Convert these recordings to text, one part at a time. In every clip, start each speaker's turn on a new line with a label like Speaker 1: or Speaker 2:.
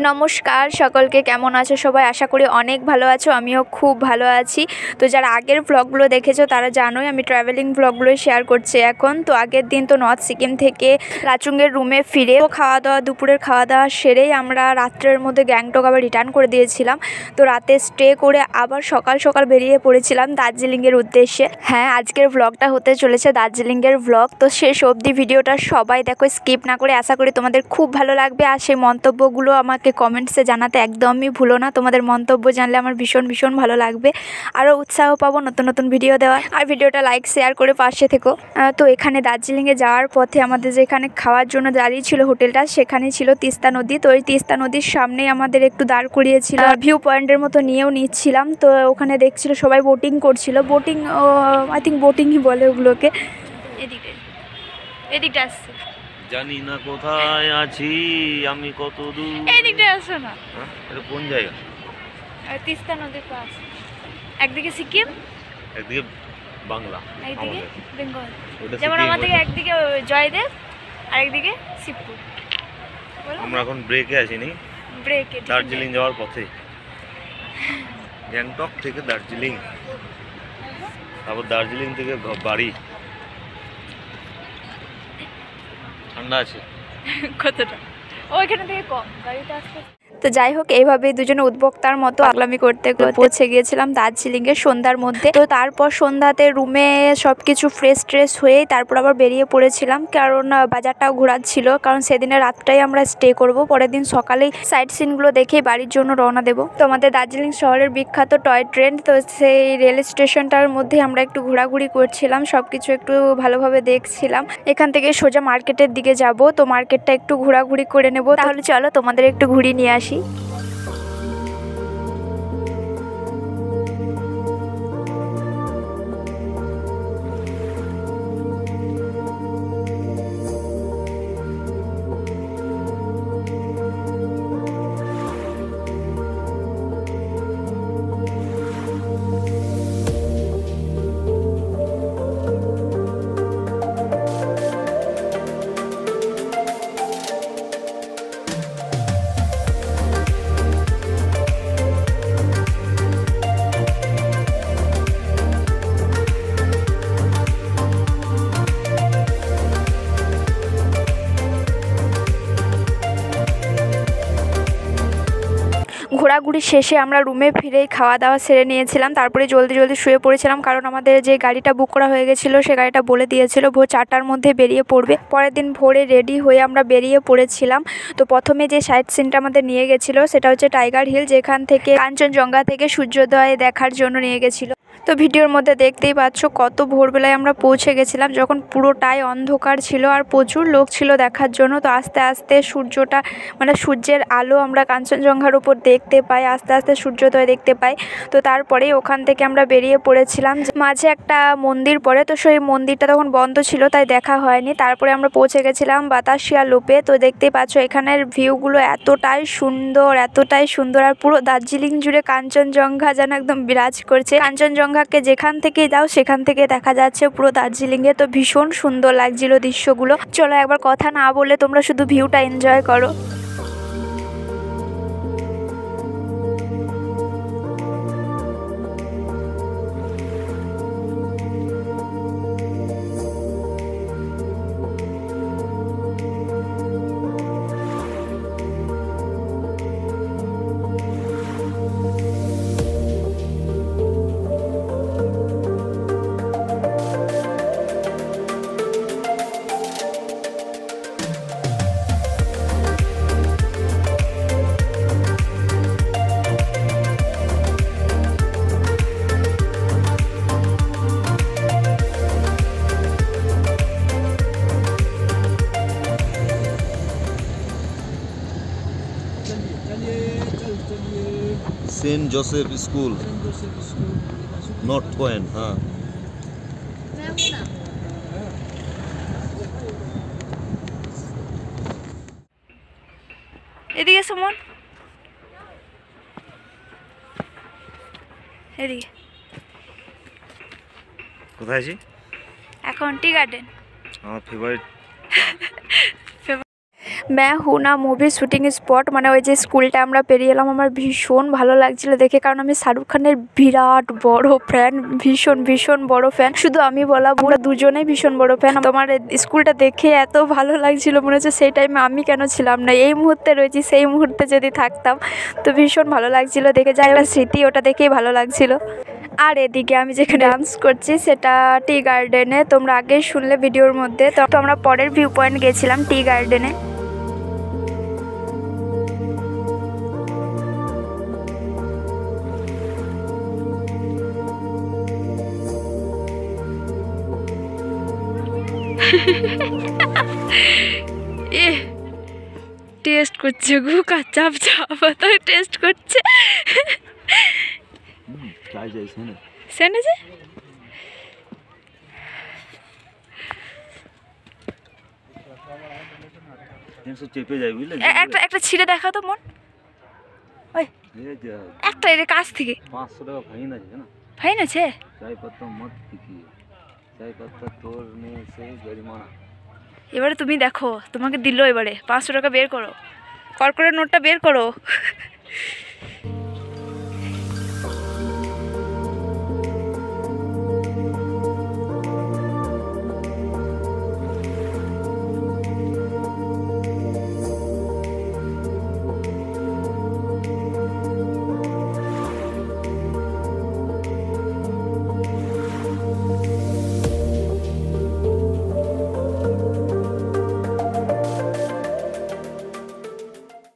Speaker 1: নমস্কার সকলকে, কেমন আছো সবাই? আশা করি অনেক ভালো আছো, আমিও খুব ভালো আছি। তো যারা আগের ব্লগগুলো দেখেছো তারা জানোই আমি ট্রাভেলিং ব্লগগুলোই শেয়ার করছি এখন। তো আগের দিন তো নর্থ সিকিম থেকে লাচুংয়ের রুমে ফিরে দুপুরের খাওয়া দাওয়া সেরেই আমরা রাত্রের মধ্যে গ্যাংটক আবার রিটার্ন করে দিয়েছিলাম। তো রাতে স্টে করে আবার সকাল সকাল বেরিয়ে পড়েছিলাম দার্জিলিংয়ের উদ্দেশ্যে। হ্যাঁ, আজকের ব্লগটা হতে চলেছে দার্জিলিংয়ের ব্লগ। তো শেষ অবধি ভিডিওটা সবাই দেখো, স্কিপ না করে। আশা করি তোমাদের খুব ভালো লাগবে। আর সেই মন্তব্যগুলো আমাকে কমেন্টসে জানাতে একদমই ভুলো না। তোমাদের মন্তব্য জানলে আমার ভীষণ ভীষণ ভালো লাগবে, আরও উৎসাহ পাবো নতুন নতুন ভিডিও দেওয়ার। আর ভিডিওটা লাইক শেয়ার করে পাশে থেকো। তো এখানে দার্জিলিংয়ে যাওয়ার পথে আমাদের যেখানে খাওয়ার জন্য দাঁড়িয়ে ছিল হোটেলটা, সেখানে ছিল তিস্তা নদী। তো ওই তিস্তা নদীর সামনেই আমাদের একটু দাঁড় করিয়েছিল, ভিউ পয়েন্টের মতো নিয়েও নিচ্ছিলাম। তো ওখানে দেখছিল সবাই বোটিং করছিল। বোটিং, আই থিঙ্ক বোটিংই বলে ওগুলোকে। এদিকটা আসছে,
Speaker 2: জানি না কোথায় আছি আমি, কত দূর।
Speaker 1: এদিকটা আসো না।
Speaker 2: এটা কোন জায়গা?
Speaker 1: তিস্তা নদীর পাশ। একদিকে সিকিম,
Speaker 2: একদিকে বাংলা,
Speaker 1: একদিকে বেঙ্গল।
Speaker 2: ওটা
Speaker 1: যেমন
Speaker 2: সিকিম,
Speaker 1: আমাদের একদিকে জয়দেব আর একদিকে শিবপুর।
Speaker 2: আমরা এখন ব্রেকে আছি নি,
Speaker 1: ব্রেকে
Speaker 2: দার্জিলিং যাওয়ার পথে। গ্যাংটক থেকে দার্জিলিং, তারপর দার্জিলিং থেকে বাড়ি। ঠান্ডা আছে
Speaker 1: কতটা? ওইখানে থেকে কম, গাড়িতে আসতে। তো যাই হোক, এইভাবেই দুজনে উদ্বক্তার মতো আগলামি করতে পৌঁছে গিয়েছিলাম দার্জিলিংয়ের সন্ধ্যার মধ্যে। তো তারপর সন্ধ্যাতে রুমে সবকিছু ফ্রেশ ট্রেশ হয়েই তারপর আবার বেরিয়ে পড়েছিলাম, কারণ বাজারটাও ঘোরার ছিল। কারণ সেদিনের রাতটাই আমরা স্টে করব, পরের দিন সকালেই সাইট সিনগুলো দেখেই বাড়ির জন্য রওনা দেবো। তো আমাদের দার্জিলিং শহরের বিখ্যাত টয় ট্রেন, তো সেই রেল স্টেশনটার মধ্যে আমরা একটু ঘোরাঘুরি করছিলাম, সবকিছু একটু ভালোভাবে দেখছিলাম। এখান থেকে সোজা মার্কেটের দিকে যাব। তো মার্কেটটা একটু ঘোরাঘুরি করে নেব। তাহলে চলো তোমাদের একটু ঘুরিয়ে নিয়ে আসি। ঘোরাঘুরি শেষে আমরা রুমে ফিরেই খাওয়া দাওয়া সেরে নিয়েছিলাম। তারপরে জলদি জলদি শুয়ে পড়েছিলাম, কারণ আমাদের যে গাড়িটা বুক করা হয়ে গেছিলো সে গাড়িটা বলে দিয়েছিল ভোর 4টার মধ্যে বেরিয়ে পড়বে। পরের দিন ভোরে রেডি হয়ে আমরা বেরিয়ে পড়েছিলাম। তো প্রথমে যে সাইট সিনটা আমাদের নিয়ে গেছিলো সেটা হচ্ছে টাইগার হিল, যেখান থেকে কাঞ্চনজঙ্ঘা থেকে সূর্যোদয় দেখার জন্য নিয়ে গেছিলো। তো ভিডিওর মধ্যে দেখতেই পাচ্ছ কত ভোরবেলায় আমরা পৌঁছে গেছিলাম, যখন পুরোটাই অন্ধকার ছিল আর প্রচুর লোক ছিল দেখার জন্য। তো আস্তে আস্তে সূর্যটা, মানে সূর্যের আলো আমরা কাঞ্চনজঙ্ঘার উপর দেখতে পাই, আস্তে আস্তে সূর্যোদয় দেখতে পাই। তো তারপরেই ওখান থেকে আমরা বেরিয়ে পড়েছিলাম। মাঝে একটা মন্দির পড়ে, তো সেই মন্দিরটা তখন বন্ধ ছিল তাই দেখা হয়নি। তারপরে আমরা পৌঁছে গেছিলাম বাতাসিয়া লোপে। তো দেখতেই পাচ্ছ এখানের ভিউগুলো এতটাই সুন্দর, আর পুরো দার্জিলিং জুড়ে কাঞ্চনজঙ্ঘা যেন একদম বিরাজ করছে। কাঞ্চনজঙ্ঘাকে যেখান থেকে যাও সেখান থেকে দেখা যাচ্ছে পুরো দার্জিলিংয়ে। তো ভীষণ সুন্দর লাগছিল দৃশ্যগুলো। চলো একবার কথা না বলে তোমরা শুধু ভিউটা এনজয় করো।
Speaker 2: Saint Joseph school, North Point. हाँ,
Speaker 1: এদিকে সুমন, এদিকে।
Speaker 2: কোথায় আছি
Speaker 1: এখন টি গার্ডেন,
Speaker 2: আমার ফেভারিট।
Speaker 1: मैं हूँ ना মুভির শুটিং স্পট মানে ওই যে স্কুলটা আমরা পেরিয়ে এলাম। আমার ভীষণ ভালো লাগছিল দেখে, কারণ আমি শাহরুখ খানের বিরাট বড় ফ্যান, ভীষণ ভীষণ বড় ফ্যান। শুধু আমি বলা ভুল, দুজনেই ভীষণ বড় ফ্যান। তোমার স্কুলটা দেখে এত ভালো লাগছিল, মনে হচ্ছে সেই টাইমে আমি কেন ছিলাম না, এই মুহূর্তে রয়েছি, সেই মুহূর্তে যদি থাকতাম। তো ভীষণ ভালো লাগছিল দেখে, যাই হোক স্মৃতি, ওটা দেখেই ভালো লাগছিল। আর এদিকে আমি যেখানে ডান্স করছি সেটা টি গার্ডেনে, তোমরা আগেই শুনলে ভিডিওর মধ্যে। তো আমরা পরের ভিউ পয়েন্ট গেছিলাম টি গার্ডেনে। টেস্ট করছে গু, কাঁচা পাতা টেস্ট করছে।
Speaker 2: চেপে যায় বুঝলে,
Speaker 1: একটা ছিঁড়ে দেখা তো মন, ওই একটা এর কাছ থেকে
Speaker 2: 500 টাকা ফাইন আছে না?
Speaker 1: ফাইন আছে?
Speaker 2: চাই পাতা মত পিকিয়ে, চাই পাতা তোড়নে সে জরিমানা।
Speaker 1: এবারে তুমি দেখো, তোমাকে দিল, এবারে 500 টাকা বের করো, কর্পোরেট নোটটা বের করো।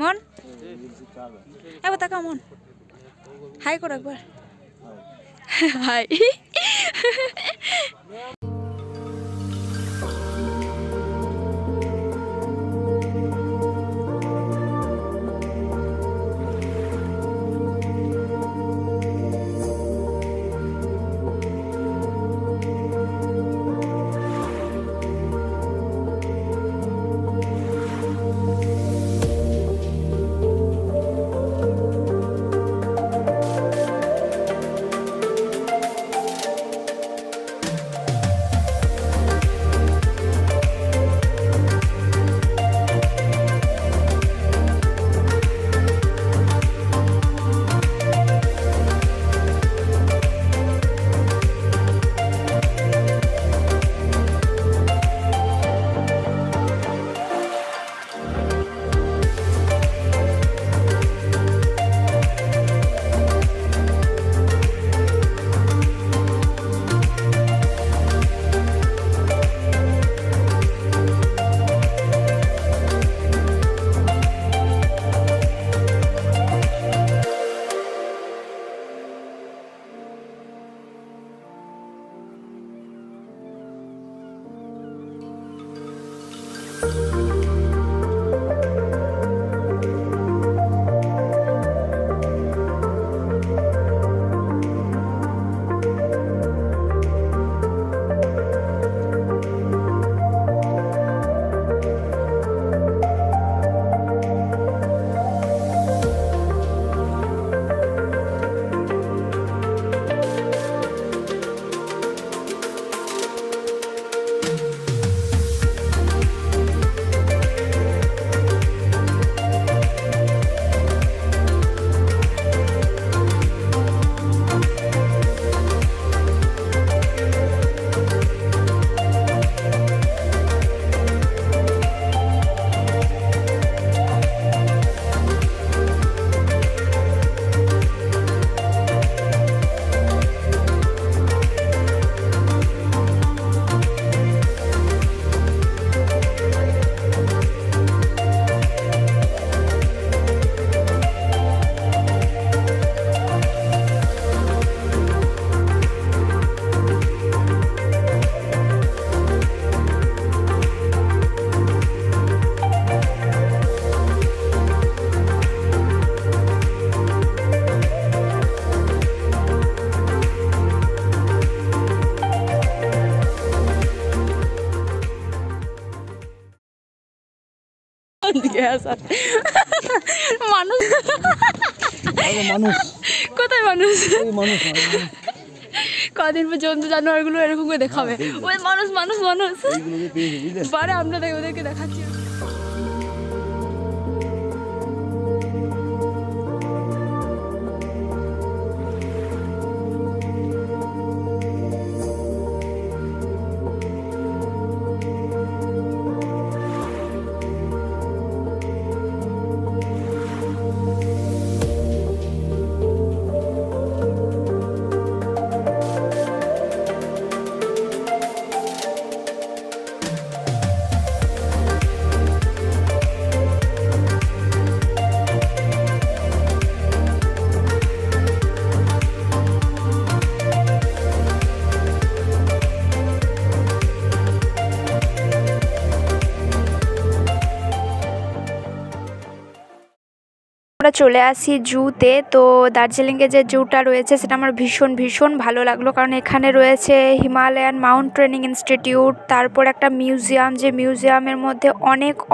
Speaker 1: মন একবার তাকাও, মন হাই করো একবার, হাই। মানুষ কোথায় মানুষ? কদিন পর জন্তু জানোয়ারগুলো এরকম করে দেখাবে, ওই মানুষ মানুষ মানুষ। পরে আমরা ওদেরকে দেখাচ্ছি। আমরা চলে আসি জুতে। তো দার্জিলিংয়ে যে জুটা রয়েছে সেটা আমার ভীষণ ভালো লাগলো, কারণ এখানে রয়েছে হিমালয়ান মাউন্ট ট্রেনিং ইনস্টিটিউট, তারপর একটা মিউজিয়াম, যে মিউজিয়ামের মধ্যে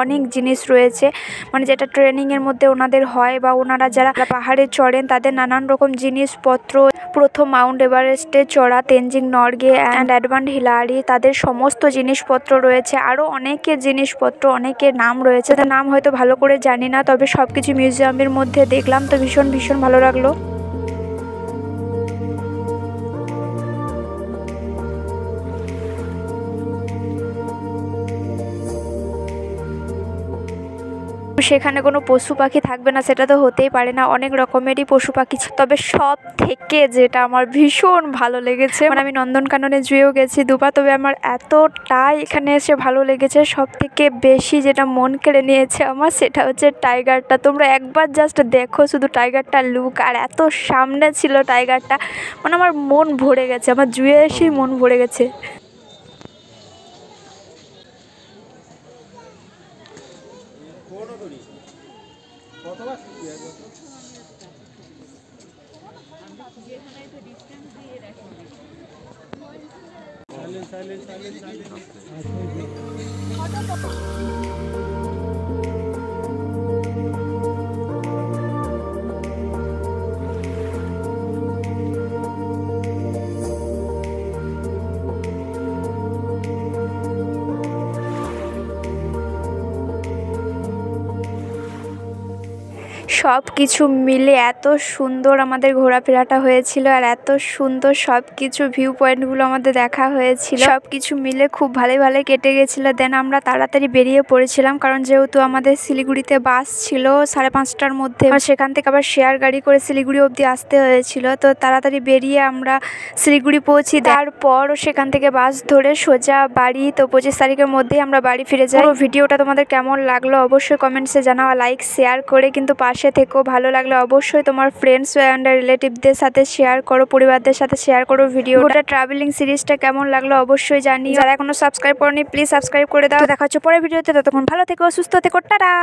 Speaker 1: অনেক জিনিস রয়েছে, মানে যেটা ট্রেনিংয়ের মধ্যে ওনাদের হয় বা ওনারা যারা পাহাড়ে চড়েন তাদের নানান রকম জিনিসপত্র, প্রথম মাউন্ট এভারেস্টে চড়া Tenzing Norgay and Edmund Hillary, তাদের সমস্ত জিনিসপত্র রয়েছে। আরও অনেকের জিনিসপত্র, অনেকের নাম রয়েছে, তার নাম হয়তো ভালো করে জানি না, তবে সব কিছু মিউজিয়ামের মধ্যে দেখলাম, তো ভীষণ ভালো লাগলো। সেখানে কোনো পশু পাখি থাকবে না সেটা তো হতেই পারে না, অনেক রকমেরই পশু পাখি, তবে সব থেকে যেটা আমার ভীষণ ভালো লেগেছে, মানে আমি নন্দনকাননে জুয়েও গেছি দুবার, তবে আমার এতটাই এখানে এসে ভালো লেগেছে, সব থেকে বেশি যেটা মন কেড়ে নিয়েছে আমার সেটা হচ্ছে টাইগারটা। তোমরা একবার জাস্ট দেখো শুধু টাইগারটার লুক, আর এত সামনে ছিল টাইগারটা, মানে আমার মন ভরে গেছে, আমার জুয়ে এসেই মন ভরে গেছে। সব কিছু মিলে এত সুন্দর আমাদের ঘোরাফেরাটা হয়েছিল, আর এত সুন্দর সব কিছু ভিউ পয়েন্টগুলো আমাদের দেখা হয়েছিল, সব কিছু মিলে খুব ভালোই কেটে গেছিলো। দেন আমরা তাড়াতাড়ি বেরিয়ে পড়েছিলাম, কারণ যেহেতু আমাদের শিলিগুড়িতে বাস ছিল 5:30টার মধ্যে, সেখান থেকে আবার শেয়ার গাড়ি করে শিলিগুড়ি অবধি আসতে হয়েছিল। তো তাড়াতাড়ি বেরিয়ে আমরা শিলিগুড়ি পৌঁছি, তারপর সেখান থেকে বাস ধরে সোজা বাড়ি। তো 25 তারিখের মধ্যেই আমরা বাড়ি ফিরে যাই। ভিডিওটা তোমাদের কেমন লাগলো অবশ্যই কমেন্টসে জানাও, লাইক শেয়ার করে কিন্তু পাশে থেকো। ভালো লাগলে অবশ্যই তোমার ফ্রেন্ডস অ্যান্ড রিলেটিভদের সাথে শেয়ার করো, পরিবারদের সাথে শেয়ার করো ভিডিওটা। ট্রাভেলিং সিরিজটা কেমন লাগলো অবশ্যই জানিও। যারা এখনো সাবস্ক্রাইব করনি প্লিজ সাবস্ক্রাইব করে দাও। দেখা হচ্ছে পরের ভিডিওতে, ততক্ষণ ভালো থেকো, সুস্থ থেকো, টাটা।